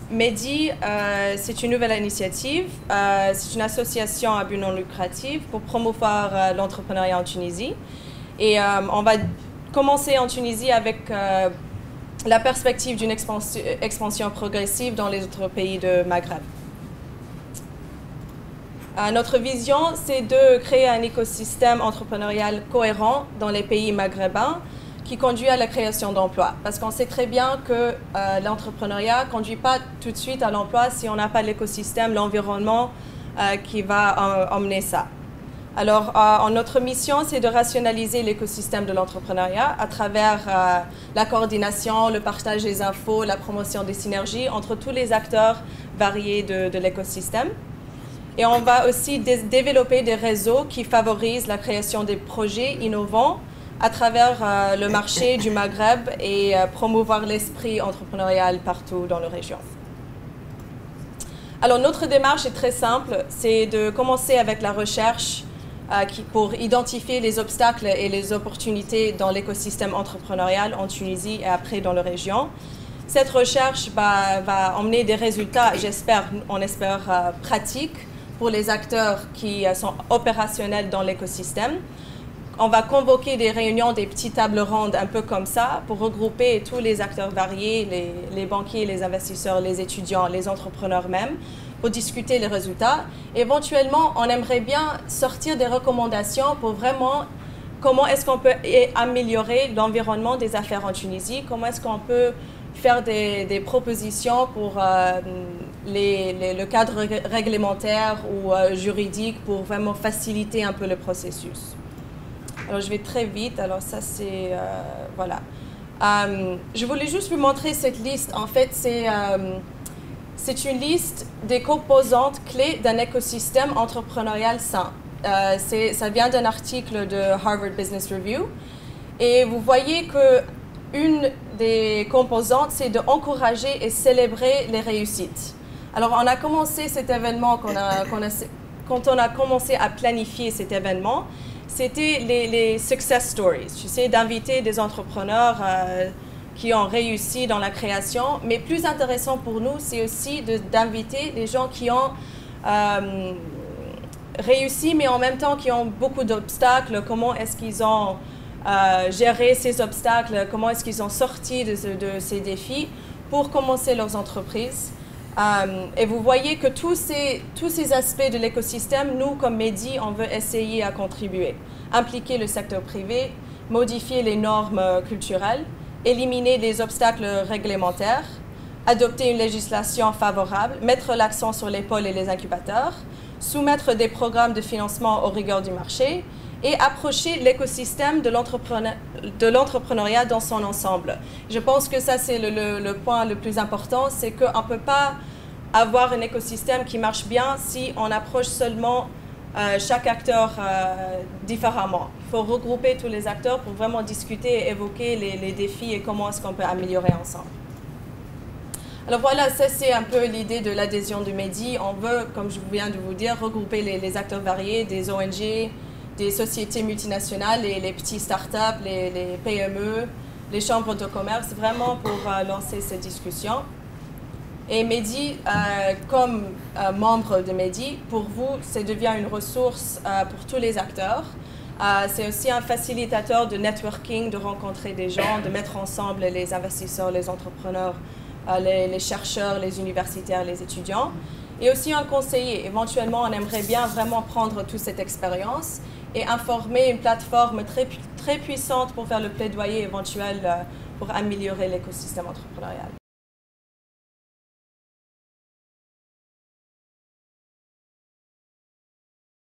Medi, c'est une nouvelle initiative. C'est une association à but non lucratif pour promouvoir l'entrepreneuriat en Tunisie. Et on va commencer en Tunisie avec la perspective d'une expansion progressive dans les autres pays de Maghreb. Notre vision, c'est de créer un écosystème entrepreneurial cohérent dans les pays maghrébins qui conduit à la création d'emplois. Parce qu'on sait très bien que l'entrepreneuriat ne conduit pas tout de suite à l'emploi si on n'a pas l'écosystème, l'environnement qui va emmener ça. Alors, notre mission, c'est de rationaliser l'écosystème de l'entrepreneuriat à travers la coordination, le partage des infos, la promotion des synergies entre tous les acteurs variés de l'écosystème. Et on va aussi développer des réseaux qui favorisent la création des projets innovants à travers le marché du Maghreb et promouvoir l'esprit entrepreneurial partout dans la région. Alors, notre démarche est très simple, c'est de commencer avec la recherche pour identifier les obstacles et les opportunités dans l'écosystème entrepreneurial en Tunisie et après dans la région. Cette recherche va emmener des résultats, on espère, pratiques pour les acteurs qui sont opérationnels dans l'écosystème. On va convoquer des réunions, des petites tables rondes un peu comme ça pour regrouper tous les acteurs variés, les banquiers, les investisseurs, les étudiants, les entrepreneurs même, pour discuter les résultats. Éventuellement, on aimerait bien sortir des recommandations pour vraiment comment est-ce qu'on peut améliorer l'environnement des affaires en Tunisie, comment est-ce qu'on peut faire des propositions pour le cadre réglementaire ou juridique pour vraiment faciliter un peu le processus. Alors, je vais très vite. Alors, ça, c'est... voilà. Je voulais juste vous montrer cette liste. En fait, c'est une liste des composantes clés d'un écosystème entrepreneurial sain. Ça vient d'un article de Harvard Business Review. Et vous voyez qu'une des composantes, c'est d'encourager et célébrer les réussites. Alors, on a commencé cet événement, quand on a commencé à planifier cet événement, c'était les success stories. Tu sais, d'inviter des entrepreneurs qui ont réussi dans la création. Mais plus intéressant pour nous, c'est aussi d'inviter des gens qui ont réussi, mais en même temps qui ont beaucoup d'obstacles. Comment est-ce qu'ils ont géré ces obstacles? Comment est-ce qu'ils ont sorti de ces défis pour commencer leurs entreprises? Et vous voyez que tous ces aspects de l'écosystème, nous, comme Medi, on veut essayer à contribuer. Impliquer le secteur privé, modifier les normes culturelles, éliminer les obstacles réglementaires, adopter une législation favorable, mettre l'accent sur les pôles et les incubateurs, soumettre des programmes de financement aux rigueurs du marché et approcher l'écosystème de l'entrepreneuriat dans son ensemble. Je pense que ça, c'est le point le plus important, c'est qu'on ne peut pas avoir un écosystème qui marche bien si on approche seulement chaque acteur différemment. Il faut regrouper tous les acteurs pour vraiment discuter et évoquer les défis et comment est-ce qu'on peut améliorer ensemble. Alors voilà, ça c'est un peu l'idée de l'adhésion de Medi. On veut, comme je viens de vous dire, regrouper les acteurs variés, des ONG, des sociétés multinationales, les petits startups, les PME, les chambres de commerce, vraiment pour lancer cette discussion. Et Medi, comme membre de Medi, pour vous, ça devient une ressource pour tous les acteurs. C'est aussi un facilitateur de networking, de rencontrer des gens, de mettre ensemble les investisseurs, les entrepreneurs, les chercheurs, les universitaires, les étudiants. Et aussi un conseiller. Éventuellement, on aimerait bien vraiment prendre toute cette expérience et informer une plateforme très puissante pour faire le plaidoyer éventuel pour améliorer l'écosystème entrepreneurial.